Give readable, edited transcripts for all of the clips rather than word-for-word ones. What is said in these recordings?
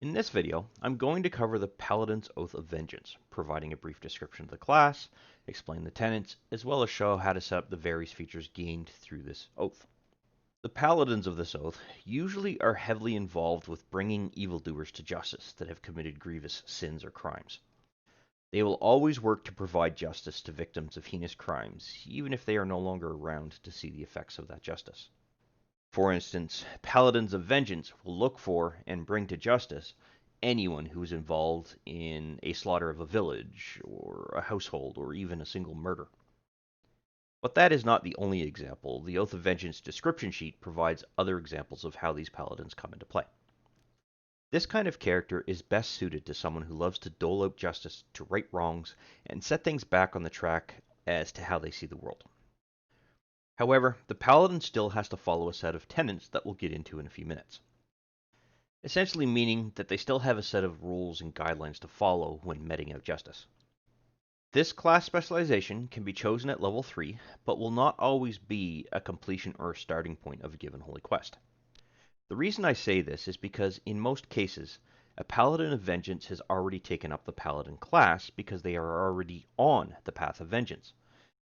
In this video, I'm going to cover the Paladin's Oath of Vengeance, providing a brief description of the class, explain the tenets, as well as show how to set up the various features gained through this oath. The Paladins of this oath usually are heavily involved with bringing evildoers to justice that have committed grievous sins or crimes. They will always work to provide justice to victims of heinous crimes, even if they are no longer around to see the effects of that justice. For instance, Paladins of Vengeance will look for and bring to justice anyone who is involved in a slaughter of a village, or a household, or even a single murder. But that is not the only example. The Oath of Vengeance description sheet provides other examples of how these paladins come into play. This kind of character is best suited to someone who loves to dole out justice to right wrongs and set things back on the track as to how they see the world. However, the paladin still has to follow a set of tenets that we'll get into in a few minutes. Essentially meaning that they still have a set of rules and guidelines to follow when meting out justice. This class specialization can be chosen at level 3, but will not always be a completion or a starting point of a given holy quest. The reason I say this is because in most cases, a Paladin of Vengeance has already taken up the Paladin class because they are already on the path of vengeance,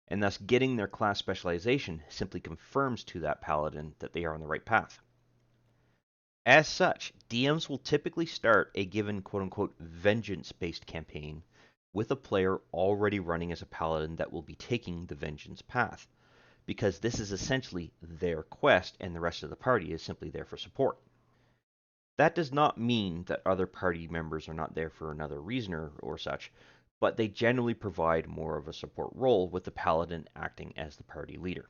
and thus getting their class specialization simply confirms to that Paladin that they are on the right path. As such, DMs will typically start a given quote-unquote vengeance-based campaign with a player already running as a Paladin that will be taking the vengeance path, because this is essentially their quest and the rest of the party is simply there for support. That does not mean that other party members are not there for another reason or such, but they generally provide more of a support role with the Paladin acting as the party leader.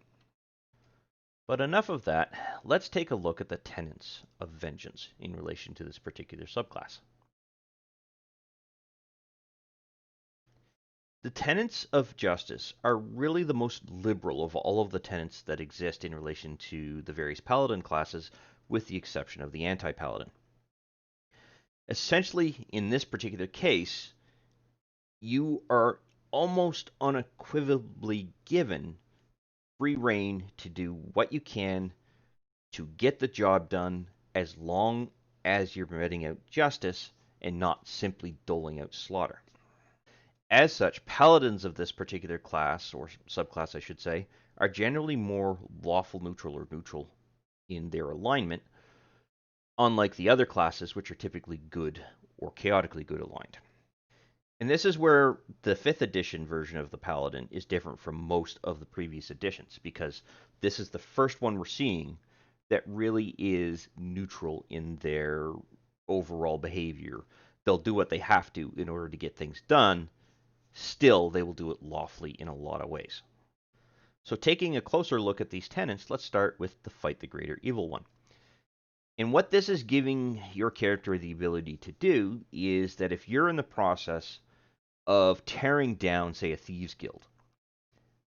But enough of that, let's take a look at the tenets of vengeance in relation to this particular subclass. The tenets of justice are really the most liberal of all of the tenets that exist in relation to the various paladin classes, with the exception of the anti-paladin. Essentially, in this particular case, you are almost unequivocally given free rein to do what you can to get the job done as long as you're meting out justice and not simply doling out slaughter. As such, paladins of this particular class, or subclass I should say, are generally more lawful neutral or neutral in their alignment, unlike the other classes which are typically good or chaotically good aligned. And this is where the 5th edition version of the Paladin is different from most of the previous editions, because this is the first one we're seeing that really is neutral in their overall behavior. They'll do what they have to in order to get things done. Still, they will do it lawfully in a lot of ways. So taking a closer look at these tenets, let's start with the Fight the Greater Evil one. And what this is giving your character the ability to do is that if you're in the process of tearing down, say, a thieves guild,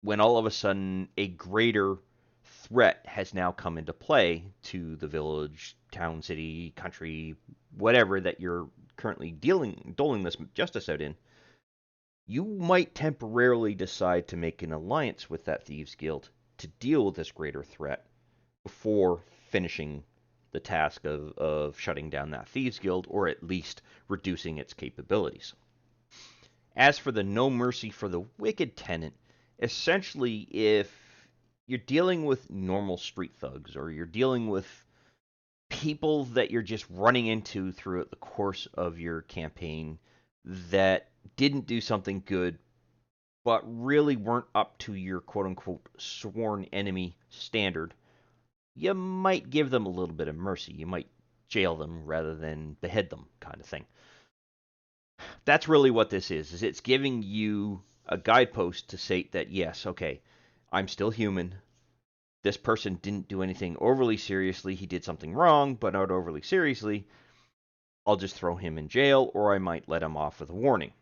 when all of a sudden a greater threat has now come into play to the village, town, city, country, whatever that you're currently doling this justice out in, you might temporarily decide to make an alliance with that thieves guild to deal with this greater threat before finishing the task of shutting down that thieves guild, or at least reducing its capabilities. As for the no mercy for the wicked tenet, essentially if you're dealing with normal street thugs, or you're dealing with people that you're just running into throughout the course of your campaign that didn't do something good, but really weren't up to your quote-unquote sworn enemy standard, you might give them a little bit of mercy. You might jail them rather than behead them, kind of thing. That's really what this is it's giving you a guidepost to say that, yes, okay, I'm still human. This person didn't do anything overly seriously. He did something wrong, but not overly seriously. I'll just throw him in jail, or I might let him off with a warning.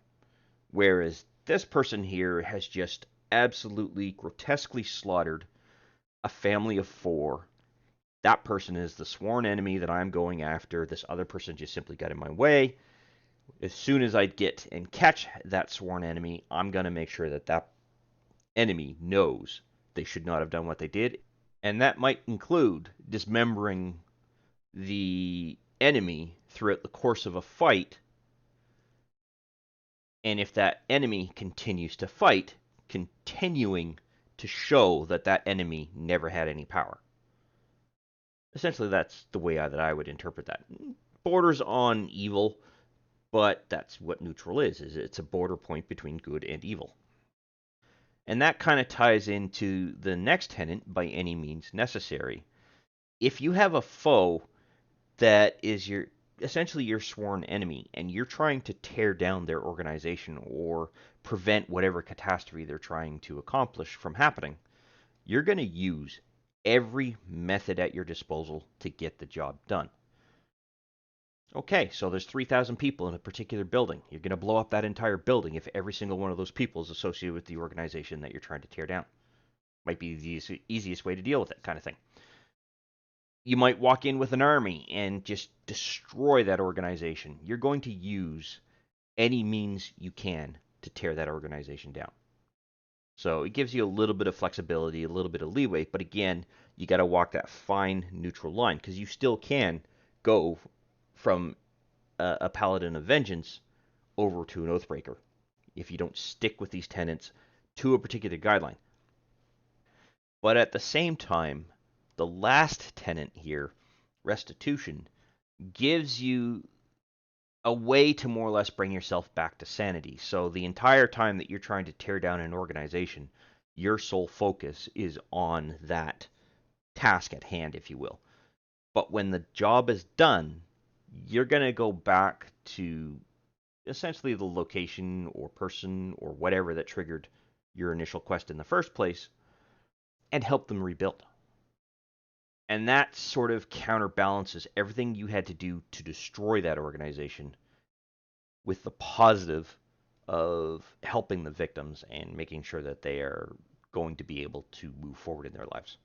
Whereas this person here has just absolutely grotesquely slaughtered a family of 4. That person is the sworn enemy that I'm going after. This other person just simply got in my way. As soon as I get and catch that sworn enemy, I'm going to make sure that that enemy knows they should not have done what they did. And that might include dismembering the enemy throughout the course of a fight, and if that enemy continues to fight, continuing to show that that enemy never had any power. Essentially, that's the way that I would interpret that. Borders on evil, but that's what neutral is it's a border point between good and evil. And that kind of ties into the next tenet, by any means necessary. If you have a foe that is essentially your sworn enemy, and you're trying to tear down their organization or prevent whatever catastrophe they're trying to accomplish from happening, you're going to use every method at your disposal to get the job done. Okay, so there's 3,000 people in a particular building. You're going to blow up that entire building if every single one of those people is associated with the organization that you're trying to tear down. Might be the easiest way to deal with it, kind of thing. You might walk in with an army and just destroy that organization. You're going to use any means you can to tear that organization down. So it gives you a little bit of flexibility, a little bit of leeway, but again, you got to walk that fine neutral line, because you still can go from a Paladin of Vengeance over to an Oathbreaker if you don't stick with these tenets to a particular guideline. But at the same time, the last tenet here, restitution, gives you a way to more or less bring yourself back to sanity. So the entire time that you're trying to tear down an organization, your sole focus is on that task at hand, if you will. But when the job is done, you're going to go back to essentially the location or person or whatever that triggered your initial quest in the first place and help them rebuild. And that sort of counterbalances everything you had to do to destroy that organization with the positive of helping the victims and making sure that they are going to be able to move forward in their lives.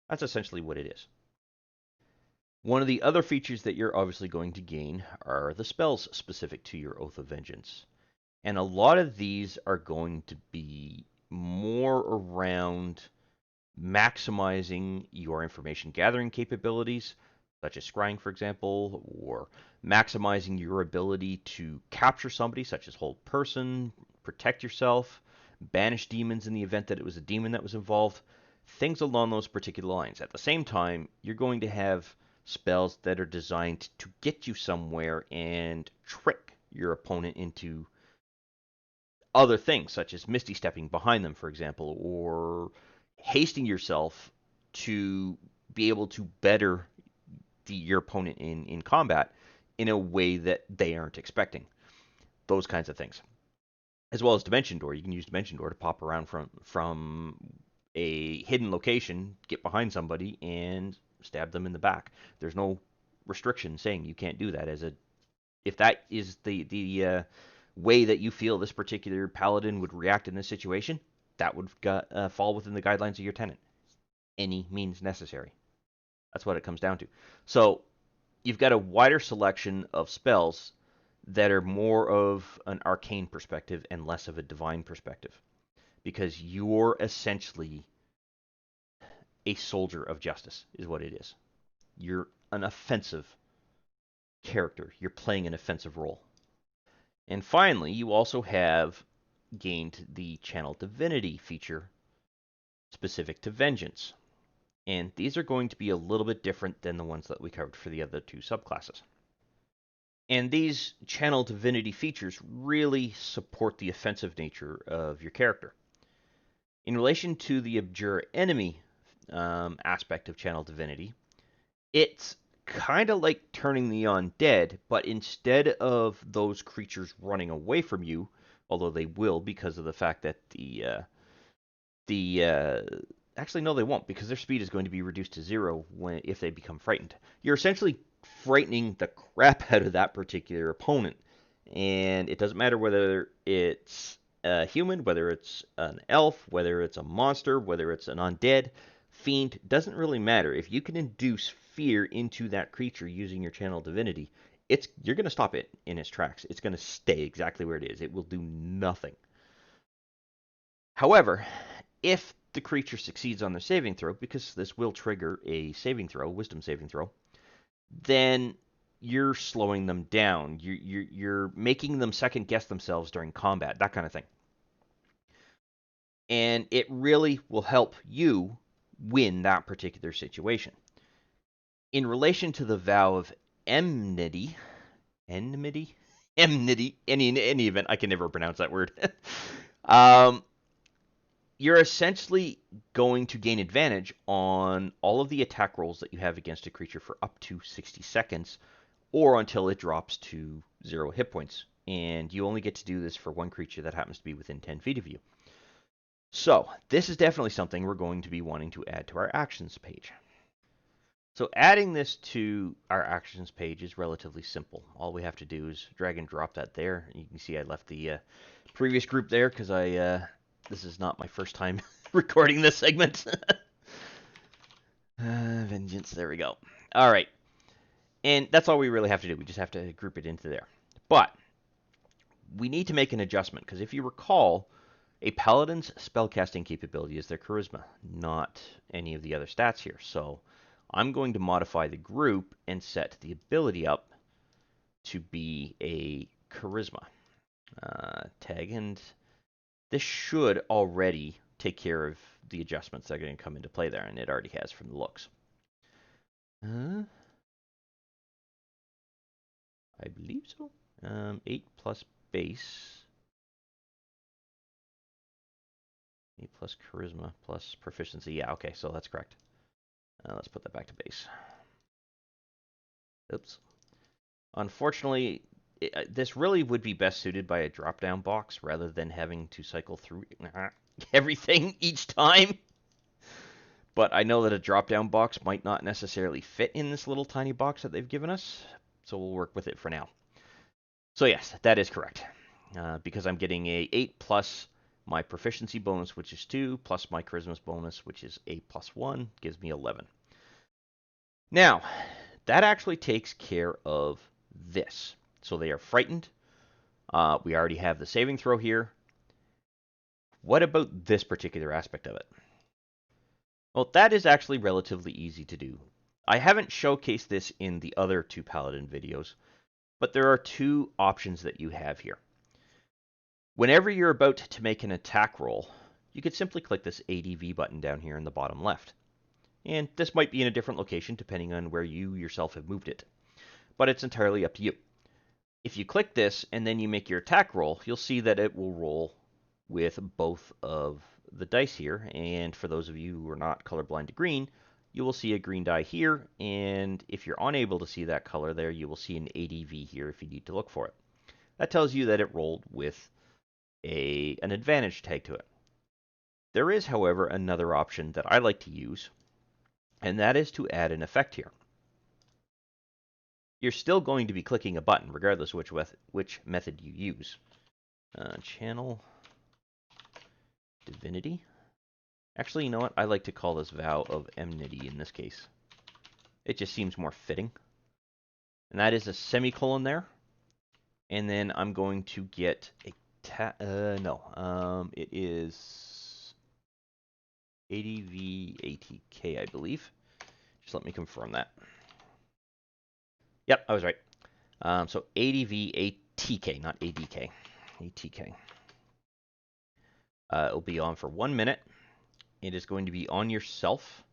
That's essentially what it is. One of the other features that you're obviously going to gain are the spells specific to your Oath of Vengeance. And a lot of these are going to be more around maximizing your information gathering capabilities, such as scrying, for example, or maximizing your ability to capture somebody, such as hold person, protect yourself, banish demons in the event that it was a demon that was involved, things along those particular lines. At the same time, you're going to have spells that are designed to get you somewhere and trick your opponent into other things, such as misty stepping behind them, for example, or hasting yourself to be able to better your opponent in combat in a way that they aren't expecting. Those kinds of things. As well as Dimension Door. You can use Dimension Door to pop around from a hidden location, get behind somebody, and stab them in the back. There's no restriction saying you can't do that. If that is the way that you feel this particular paladin would react in this situation, that would fall within the guidelines of your tenet. Any means necessary. That's what it comes down to. So you've got a wider selection of spells that are more of an arcane perspective and less of a divine perspective, because you're essentially a soldier of justice, is what it is. You're an offensive character. You're playing an offensive role. And finally, you also have gained the Channel Divinity feature specific to Vengeance. And these are going to be a little bit different than the ones that we covered for the other two subclasses. And these Channel Divinity features really support the offensive nature of your character. In relation to the Abjure enemy aspect of Channel Divinity, it's kind of like turning the undead, but instead of those creatures running away from you, although they will because of the fact that actually no, they won't, because their speed is going to be reduced to 0 if they become frightened. You're essentially frightening the crap out of that particular opponent, and it doesn't matter whether it's a human, whether it's an elf, whether it's a monster, whether it's an undead fiend, doesn't really matter. If you can induce fear into that creature using your Channel Divinity, you're going to stop it in its tracks. It's going to stay exactly where it is. It will do nothing. However, if the creature succeeds on their saving throw, because this will trigger a saving throw, wisdom saving throw, then you're slowing them down. You're making them second guess themselves during combat, that kind of thing. And it really will help you win that particular situation. In relation to the vow of enmity, any event, I can never pronounce that word. um, you're essentially going to gain advantage on all of the attack rolls that you have against a creature for up to 60 seconds, or until it drops to 0 hit points. And you only get to do this for one creature that happens to be within 10 feet of you. So, this is definitely something we're going to be wanting to add to our actions page. So adding this to our actions page is relatively simple. All we have to do is drag and drop that there. You can see I left the previous group there because this is not my first time recording this segment. Vengeance, there we go. All right. And that's all we really have to do. We just have to group it into there. But we need to make an adjustment because if you recall, a Paladin's spellcasting capability is their charisma, not any of the other stats here. So I'm going to modify the group and set the ability up to be a charisma tag, and this should already take care of the adjustments that are going to come into play there, and it already has from the looks. I believe so. 8 plus base. 8 plus charisma plus proficiency. Yeah, okay, so that's correct. Let's put that back to base. Oops. Unfortunately, this really would be best suited by a drop-down box rather than having to cycle through everything each time. But I know that a drop-down box might not necessarily fit in this little tiny box that they've given us, so we'll work with it for now. So yes, that is correct. Because I'm getting a 8 plus my proficiency bonus, which is 2, plus my charisma bonus, which is 8 plus 1, gives me 11. Now, that actually takes care of this. So they are frightened. We already have the saving throw here. What about this particular aspect of it? Well, that is actually relatively easy to do. I haven't showcased this in the other two Paladin videos, but there are two options that you have here. Whenever you're about to make an attack roll, you could simply click this ADV button down here in the bottom left. And this might be in a different location depending on where you yourself have moved it. But it's entirely up to you. If you click this and then you make your attack roll, you'll see that it will roll with both of the dice here. And for those of you who are not colorblind to green, you will see a green die here. And if you're unable to see that color there, you will see an ADV here if you need to look for it. That tells you that it rolled with an advantage tag to it. There is, however, another option that I like to use, and that is to add an effect here. You're still going to be clicking a button, regardless of which method you use. Channel Divinity. Actually, you know what? I like to call this Vow of Enmity in this case. It just seems more fitting. And that is a semicolon there. And then I'm going to get a it is ADV ATK, I believe. Just let me confirm that. Yep, I was right. So ADV ATK, not ADK. ATK. It'll be on for 1 minute. It is going to be on yourself.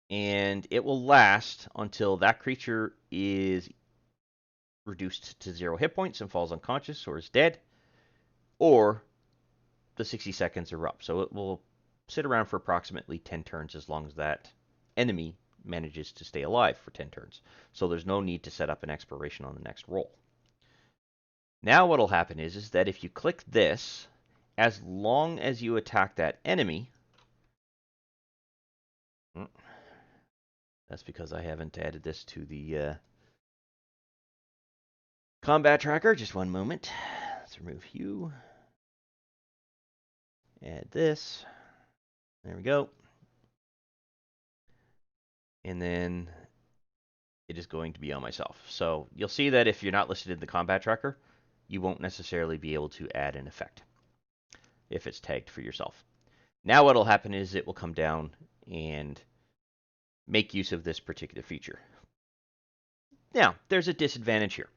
And it will last until that creature is reduced to 0 hit points and falls unconscious or is dead, or the 60 seconds are up. So it will sit around for approximately 10 turns as long as that enemy manages to stay alive for 10 turns. So there's no need to set up an expiration on the next roll. Now what will happen is that if you click this, as long as you attack that enemy, that's because I haven't added this to the combat tracker. Just one moment. Let's remove you. Add this. There we go. And then it is going to be on myself. So you'll see that if you're not listed in the combat tracker, you won't necessarily be able to add an effect if it's tagged for yourself. Now what will happen is it will come down and make use of this particular feature. Now, there's a disadvantage here.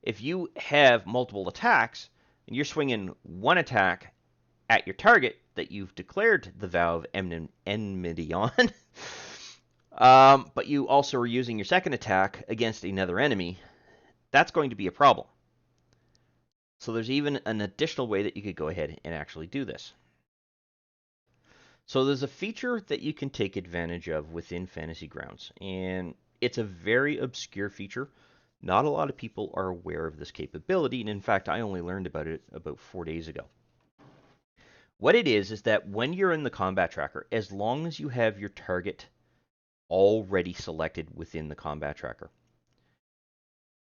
If you have multiple attacks and you're swinging one attack at your target that you've declared the vow of enmity on, but you also are using your second attack against another enemy, that's going to be a problem. So there's even an additional way that you could go ahead and actually do this. So there's a feature that you can take advantage of within Fantasy Grounds, and it's a very obscure feature. Not a lot of people are aware of this capability, and in fact, I only learned about it about 4 days ago. What it is that when you're in the combat tracker, as long as you have your target already selected within the combat tracker,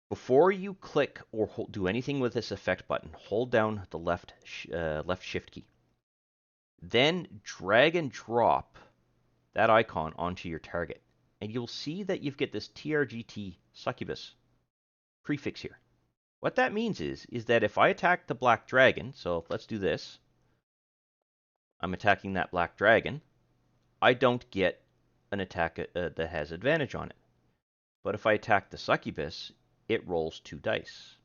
before you click or do anything with this effect button, hold down the left shift key. Then drag and drop that icon onto your target. And you'll see that you've got this TRGT succubus prefix here. What that means is that if I attack the black dragon, so let's do this. I'm attacking that black dragon. I don't get an attack that has advantage on it. But if I attack the succubus, it rolls 2 dice.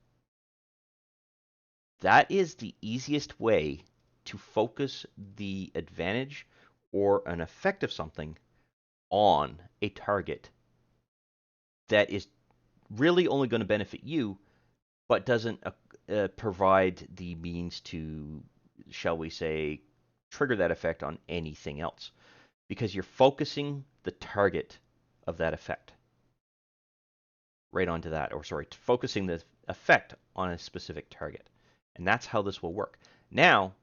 That is the easiest way to focus the advantage or an effect of something on a target that is really only going to benefit you, but doesn't provide the means to, shall we say, trigger that effect on anything else. Because you're focusing the target of that effect right onto that, or sorry, focusing the effect on a specific target. And that's how this will work. Now,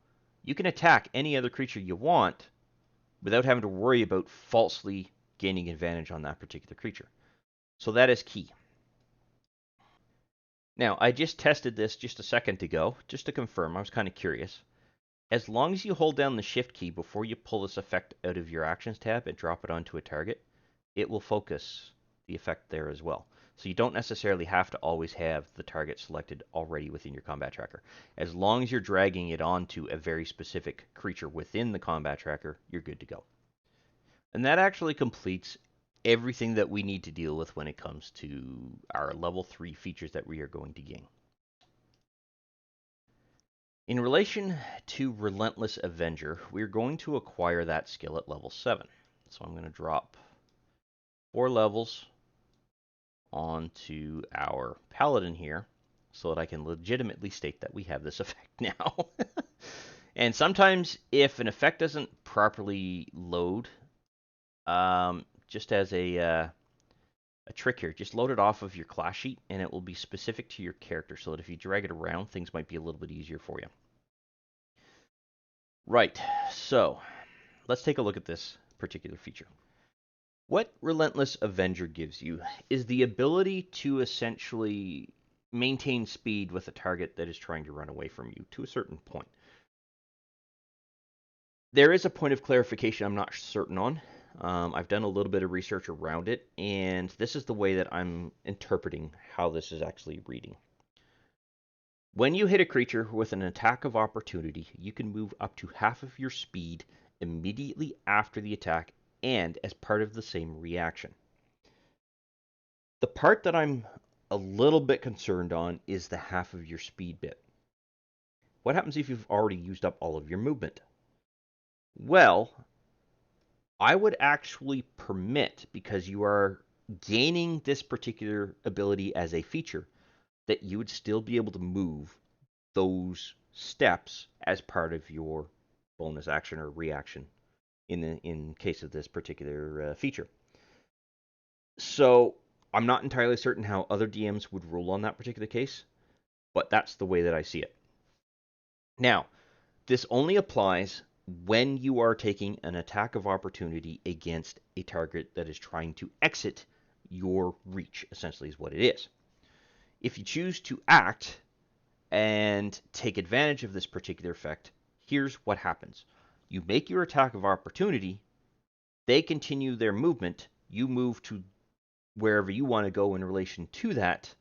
you can attack any other creature you want without having to worry about falsely gaining advantage on that particular creature. So that is key. Now, I just tested this just a second ago, just to confirm. I was kind of curious. As long as you hold down the shift key before you pull this effect out of your actions tab and drop it onto a target, it will focus the effect there as well. So you don't necessarily have to always have the target selected already within your combat tracker. As long as you're dragging it onto a very specific creature within the combat tracker, you're good to go. And that actually completes everything that we need to deal with when it comes to our level 3 features that we are going to gain. In relation to Relentless Avenger, we're going to acquire that skill at level 7. So I'm going to drop 4 levels onto our Paladin here so that I can legitimately state that we have this effect now. And sometimes if an effect doesn't properly load, just as a trick here, just load it off of your class sheet and it will be specific to your character so that if you drag it around, things might be a little bit easier for you. Right, so let's take a look at this particular feature. What Relentless Avenger gives you is the ability to essentially maintain speed with a target that is trying to run away from you to a certain point. There is a point of clarification I'm not certain on. I've done a little bit of research around it, and this is the way that I'm interpreting how this is actually reading. When you hit a creature with an attack of opportunity, you can move up to half of your speed immediately after the attack and as part of the same reaction. The part that I'm a little bit concerned on is the half of your speed bit. What happens if you've already used up all of your movement? Well, I would actually permit, because you are gaining this particular ability as a feature, that you would still be able to move those steps as part of your bonus action or reaction in case of this particular feature. So I'm not entirely certain how other DMs would rule on that particular case, but that's the way that I see it. Now, this only applies when you are taking an attack of opportunity against a target that is trying to exit your reach, essentially is what it is. If you choose to act and take advantage of this particular effect, here's what happens. You make your attack of opportunity, they continue their movement, you move to wherever you want to go in relation to that,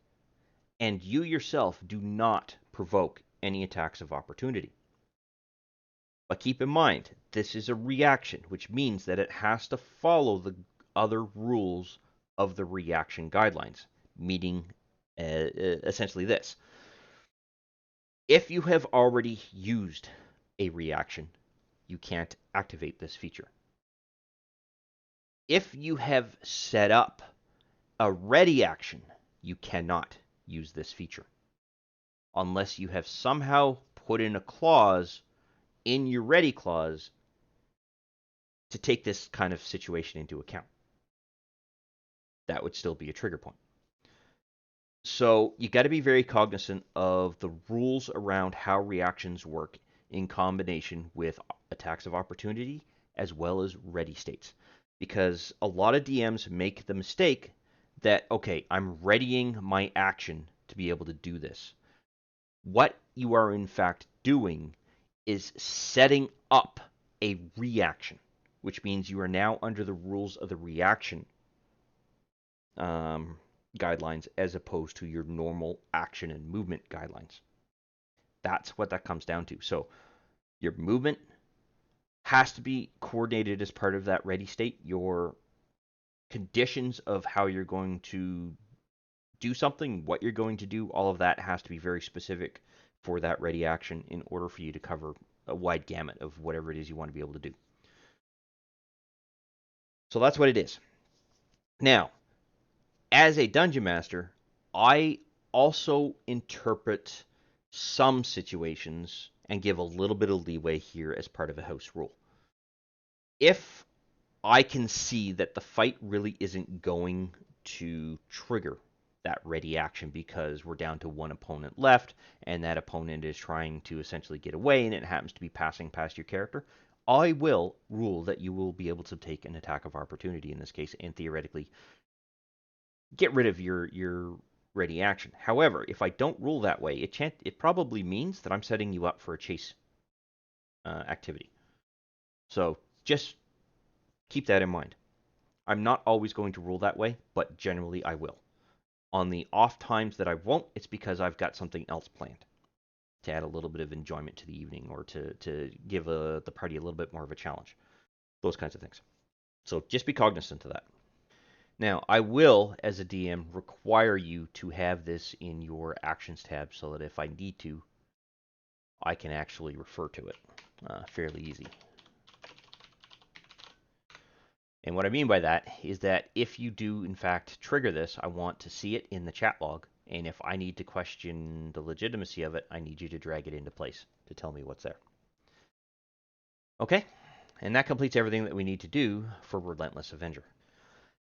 and you yourself do not provoke any attacks of opportunity. But keep in mind, this is a reaction, which means that it has to follow the other rules of the reaction guidelines, meaning essentially this. If you have already used a reaction, you can't activate this feature. If you have set up a ready action, you cannot use this feature unless you have somehow put in a clause in your ready clause to take this kind of situation into account. That would still be a trigger point. So you got to be very cognizant of the rules around how reactions work in combination with attacks of opportunity as well as ready states. Because a lot of DMs make the mistake that, okay, I'm readying my action to be able to do this. What you are in fact doing is setting up a reaction, which means you are now under the rules of the reaction guidelines as opposed to your normal action and movement guidelines. That's what that comes down to. So your movement has to be coordinated as part of that ready state. Your conditions of how you're going to do something, what you're going to do, all of that has to be very specific for that ready action in order for you to cover a wide gamut of whatever it is you want to be able to do. So that's what it is. Now, as a dungeon master, I also interpret some situations and give a little bit of leeway here as part of a house rule. If I can see that the fight really isn't going to trigger that ready action because we're down to one opponent left and that opponent is trying to essentially get away and it happens to be passing past your character, I will rule that you will be able to take an attack of opportunity in this case and theoretically get rid of your ready action. However, if I don't rule that way, it probably means that I'm setting you up for a chase activity. So just keep that in mind. I'm not always going to rule that way, but generally I will. On the off times that I won't, it's because I've got something else planned to add a little bit of enjoyment to the evening or to give the party a little bit more of a challenge. Those kinds of things. So just be cognizant of that. Now, I will, as a DM, require you to have this in your Actions tab so that if I need to, I can actually refer to it fairly easy. And what I mean by that is that if you do, in fact, trigger this, I want to see it in the chat log. And if I need to question the legitimacy of it, I need you to drag it into place to tell me what's there. Okay, and that completes everything that we need to do for Relentless Avenger.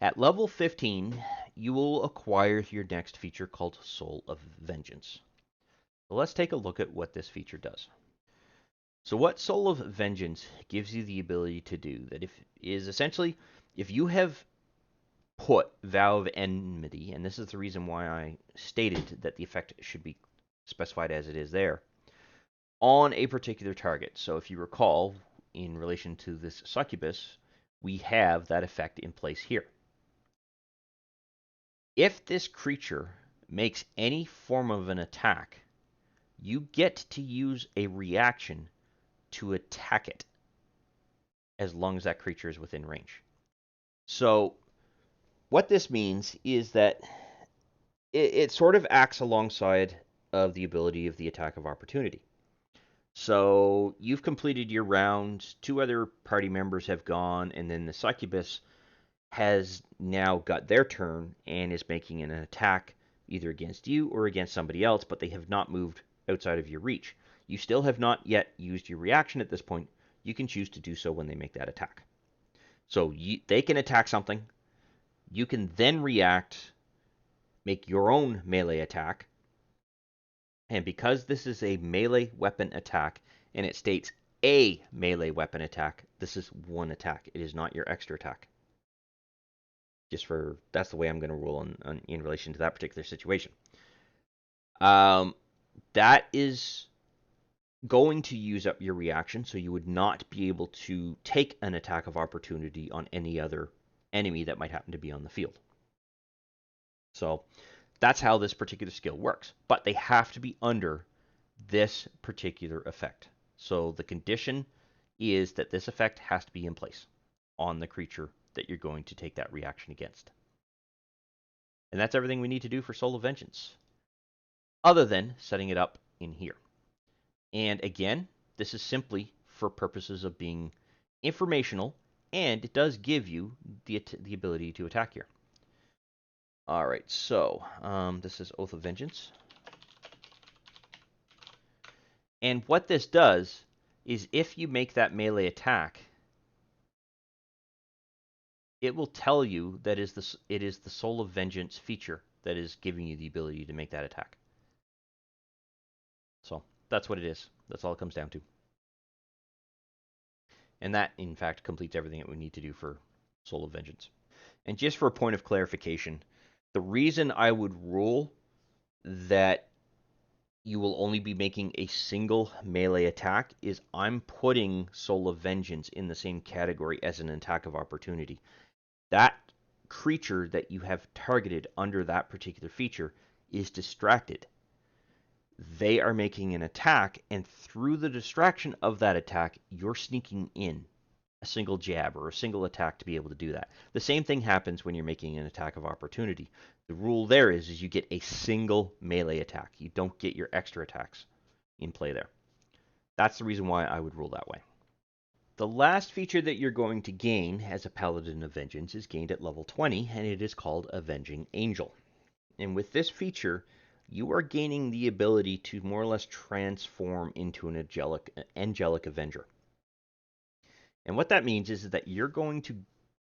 At level 15, you will acquire your next feature called Soul of Vengeance. So let's take a look at what this feature does. So what Soul of Vengeance gives you the ability to do is essentially if you have put Vow of Enmity, and this is the reason why I stated that the effect should be specified as it is there, on a particular target. So if you recall, in relation to this succubus, we have that effect in place here. If this creature makes any form of an attack, you get to use a reaction to attack it as long as that creature is within range. So what this means is that it sort of acts alongside of the ability of the attack of opportunity. So you've completed your round, 2 other party members have gone, and then the succubus has now got their turn and is making an attack either against you or against somebody else, but they have not moved outside of your reach. You still have not yet used your reaction at this point. You can choose to do so when they make that attack. So they can attack something. You can then react, make your own melee attack. And because this is a melee weapon attack, and it states a melee weapon attack, this is one attack. It is not your extra attack. That's the way I'm going to rule in relation to that particular situation. That is going to use up your reaction, so you would not be able to take an attack of opportunity on any other enemy that might happen to be on the field. So that's how this particular skill works. But they have to be under this particular effect. So the condition is that this effect has to be in place on the creature that you're going to take that reaction against. And that's everything we need to do for Soul of Vengeance, other than setting it up in here. And again, this is simply for purposes of being informational, and it does give you the ability to attack here. All right, so this is Oath of Vengeance. And what this does is if you make that melee attack, it will tell you that it is the Soul of Vengeance feature that is giving you the ability to make that attack. So that's what it is. That's all it comes down to. And that, in fact, completes everything that we need to do for Soul of Vengeance. And just for a point of clarification, the reason I would rule that you will only be making a single melee attack is I'm putting Soul of Vengeance in the same category as an attack of opportunity. That creature that you have targeted under that particular feature is distracted. They are making an attack, and through the distraction of that attack, you're sneaking in a single jab or a single attack to be able to do that. The same thing happens when you're making an attack of opportunity. The rule there is you get a single melee attack. You don't get your extra attacks in play there. That's the reason why I would rule that way. The last feature that you're going to gain as a Paladin of Vengeance is gained at level 20, and it is called Avenging Angel. And with this feature, you are gaining the ability to more or less transform into an angelic Avenger. And what that means is that you're going to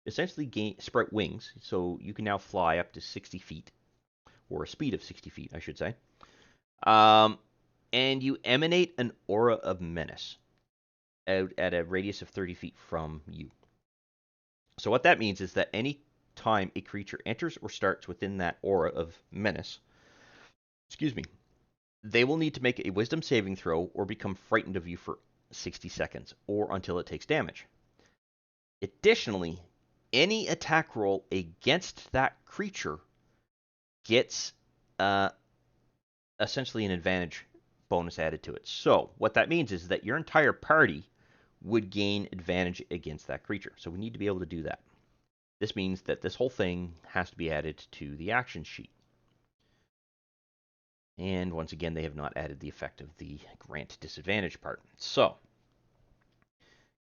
essentially sprout wings, so you can now fly up to 60 feet, or a speed of 60 feet, I should say. And you emanate an aura of menace out at a radius of 30 feet from you. So what that means is that any time a creature enters or starts within that aura of menace, they will need to make a wisdom saving throw or become frightened of you for 60 seconds, or until it takes damage. Additionally, any attack roll against that creature gets essentially an advantage bonus added to it. So what that means is that your entire party would gain advantage against that creature. So we need to be able to do that. This means that this whole thing has to be added to the action sheet. And once again, they have not added the effect of the grant disadvantage part. So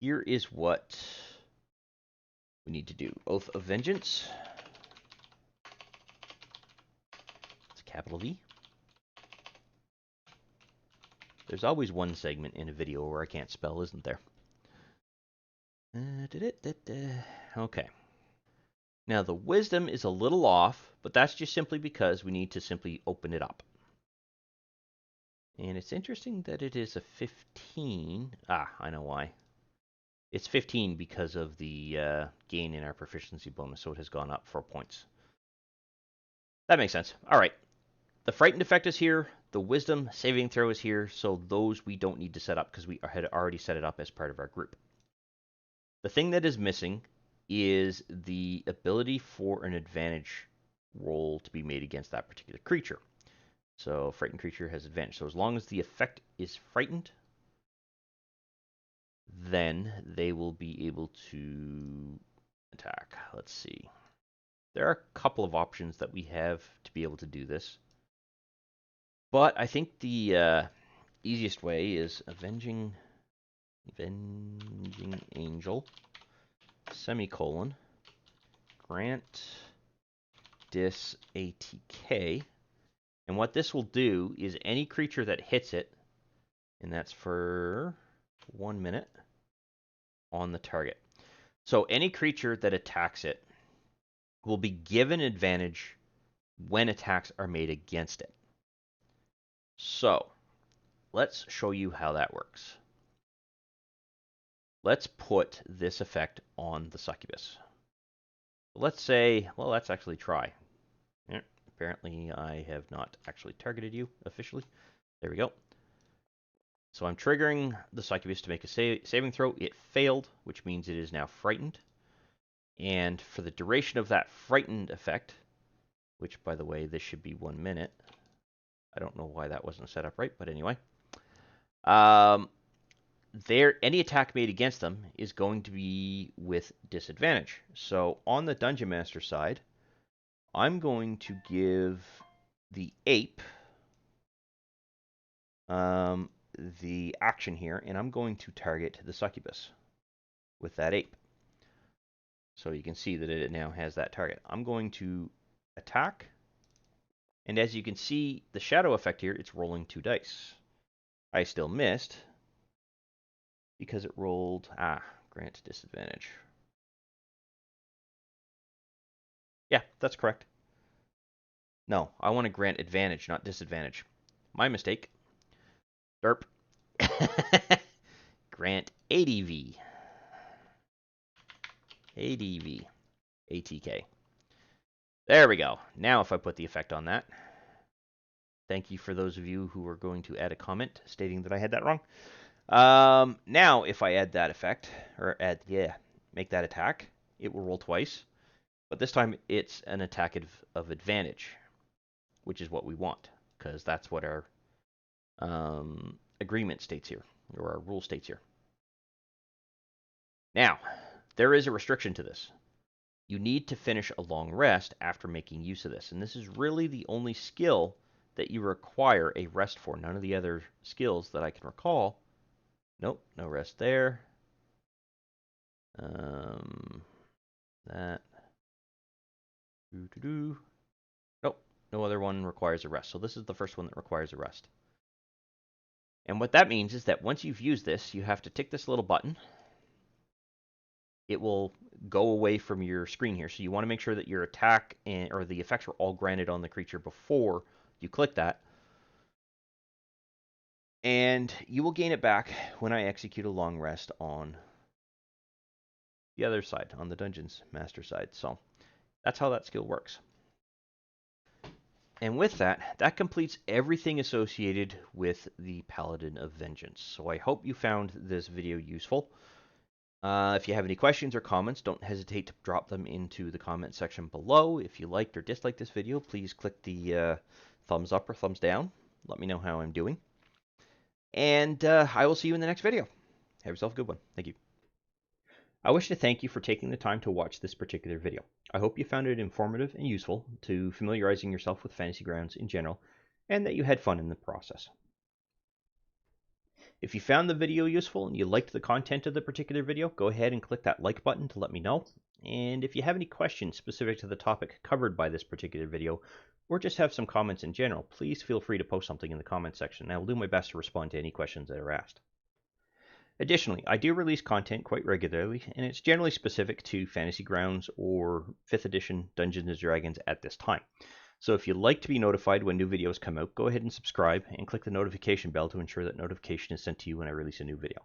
here is what we need to do. Oath of Vengeance. It's a capital V. There's always one segment in a video where I can't spell, isn't there? Okay. Now the wisdom is a little off, but that's just simply because we need to simply open it up. And it's interesting that it is a 15. I know why. It's 15 because of the gain in our proficiency bonus, so it has gone up 4 points. That makes sense. All right. The frightened effect is here. The wisdom saving throw is here, so those we don't need to set up because we had already set it up as part of our group. The thing that is missing is the ability for an advantage roll to be made against that particular creature. So frightened creature has advantage. So as long as the effect is frightened, then they will be able to attack. Let's see. There are a couple of options that we have to be able to do this. But I think the easiest way is Avenging Angel, semicolon, grant dis ATK. And what this will do is any creature that hits it, and that's for 1 minute on the target. So any creature that attacks it will be given advantage when attacks are made against it. So let's show you how that works. Let's put this effect on the succubus. Let's say, well, let's actually try. Apparently, I have not actually targeted you officially. There we go. So I'm triggering the succubus to make a saving throw. It failed, which means it is now frightened. And for the duration of that frightened effect, which, by the way, this should be 1 minute. I don't know why that wasn't set up right, but anyway. Any attack made against them is going to be with disadvantage. So on the Dungeon Master side, I'm going to give the ape the action here, and I'm going to target the succubus with that ape. So you can see that it now has that target. I'm going to attack, and as you can see, the shadow effect here, it's rolling 2 dice. I still missed because it rolled, grant disadvantage. Yeah, that's correct. No, I want to grant advantage, not disadvantage. My mistake. Derp. Grant ADV. ADV. ATK. There we go. Now if I put the effect on that. Thank you for those of you who are going to add a comment stating that I had that wrong. Now if I add that effect, or make that attack, it will roll twice. But this time it's an attack of advantage, which is what we want, because that's what our agreement states here, or our rule states here. Now, there is a restriction to this. You need to finish a long rest after making use of this, and this is really the only skill that you require a rest for. None of the other skills that I can recall. Nope, no rest there. That. Nope, no other one requires a rest. So this is the first one that requires a rest. And what that means is that once you've used this, you have to tick this little button. It will go away from your screen here. So you want to make sure that your attack or the effects are all granted on the creature before you click that. And you will gain it back when I execute a long rest on the other side, on the Dungeons Master side. So that's how that skill works. And with that, that completes everything associated with the Paladin of Vengeance. So I hope you found this video useful. If you have any questions or comments, don't hesitate to drop them into the comment section below. If you liked or disliked this video, please click the thumbs up or thumbs down. Let me know how I'm doing. And I will see you in the next video. Have yourself a good one. Thank you. I wish to thank you for taking the time to watch this particular video. I hope you found it informative and useful to familiarizing yourself with Fantasy Grounds in general, and that you had fun in the process. If you found the video useful and you liked the content of the particular video, go ahead and click that like button to let me know. And if you have any questions specific to the topic covered by this particular video, or just have some comments in general, please feel free to post something in the comments section, and I will do my best to respond to any questions that are asked. Additionally, I do release content quite regularly, and it's generally specific to Fantasy Grounds or 5th edition Dungeons & Dragons at this time. So if you'd like to be notified when new videos come out, go ahead and subscribe and click the notification bell to ensure that notification is sent to you when I release a new video.